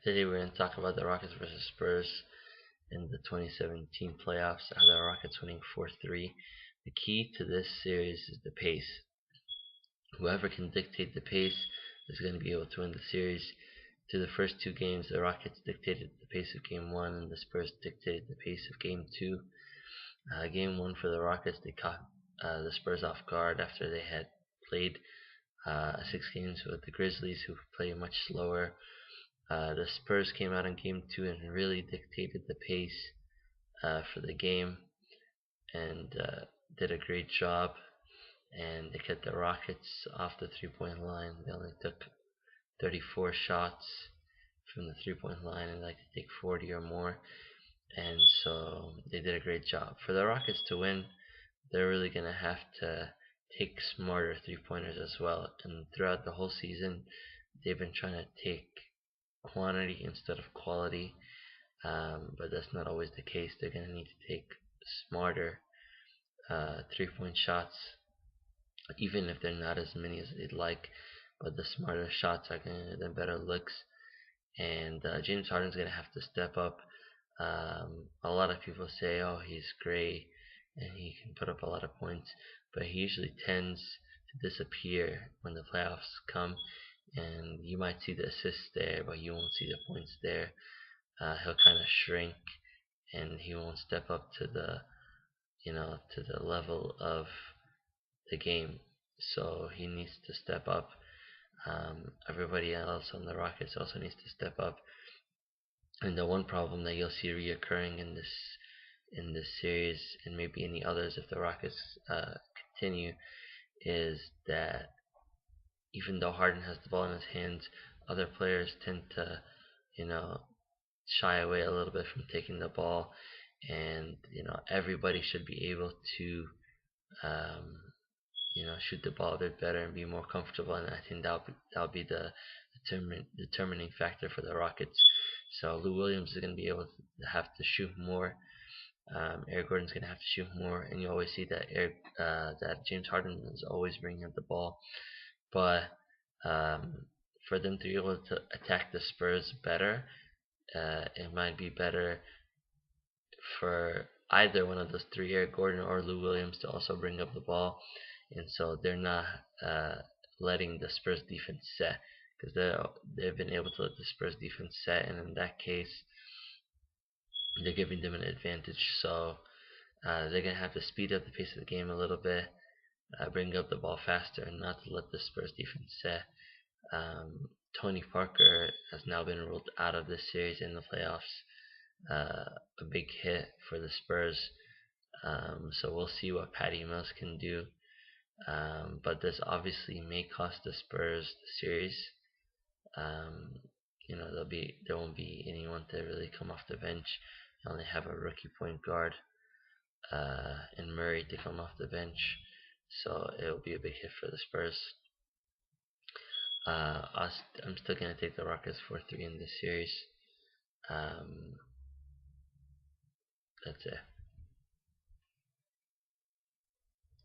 Today we're going to talk about the Rockets versus Spurs in the 2017 playoffs. I have the Rockets winning 4-3. The key to this series is the pace. Whoever can dictate the pace is going to be able to win the series. To the first two games, the Rockets dictated the pace of Game 1 and the Spurs dictated the pace of Game 2. Game 1 for the Rockets, they caught the Spurs off guard after they had played 6 games with the Grizzlies, who play much slower. The Spurs came out in Game 2 and really dictated the pace for the game and did a great job. And they kept the Rockets off the 3-point line. They only took 34 shots from the 3-point line and like to take 40 or more. And so they did a great job. For the Rockets to win, they're really going to have to take smarter 3-pointers as well. And throughout the whole season, they've been trying to take quantity instead of quality, but that's not always the case. They're going to need to take smarter 3-point shots, even if they're not as many as they'd like. But the smarter shots are going to get them better looks, and James Harden's going to have to step up. A lot of people say, "Oh, he's great and he can put up a lot of points," but he usually tends to disappear when the playoffs come. And you might see the assists there, but you won't see the points there. He'll kind of shrink, and he won't step up to the level of the game. So he needs to step up. Everybody else on the Rockets also needs to step up. And the one problem that you'll see reoccurring in this series, and maybe any others if the Rockets continue, is that even though Harden has the ball in his hands, other players tend to, you know, shy away a little bit from taking the ball, and everybody should be able to, um, shoot the ball a bit better and be more comfortable. And I think that'll be the determining factor for the Rockets. So Lou Williams is going to be able to have to shoot more. Eric Gordon's going to have to shoot more, and you always see that that James Harden is always bringing up the ball. But for them to be able to attack the Spurs better, it might be better for either one of those three, Eric Gordon or Lou Williams, to also bring up the ball, and so they're not letting the Spurs defense set, because they've been able to let the Spurs defense set, and in that case, they're giving them an advantage. So they're gonna have to speed up the pace of the game a little bit, bring up the ball faster, and not to let the Spurs defense set. Tony Parker has now been ruled out of this series in the playoffs. A big hit for the Spurs. So we'll see what Patty Mills can do. But this obviously may cost the Spurs the series. There won't be anyone to really come off the bench. They only have a rookie point guard and Murray to come off the bench, so it'll be a big hit for the Spurs. I'm still gonna take the Rockets 4-3 in this series. That's it.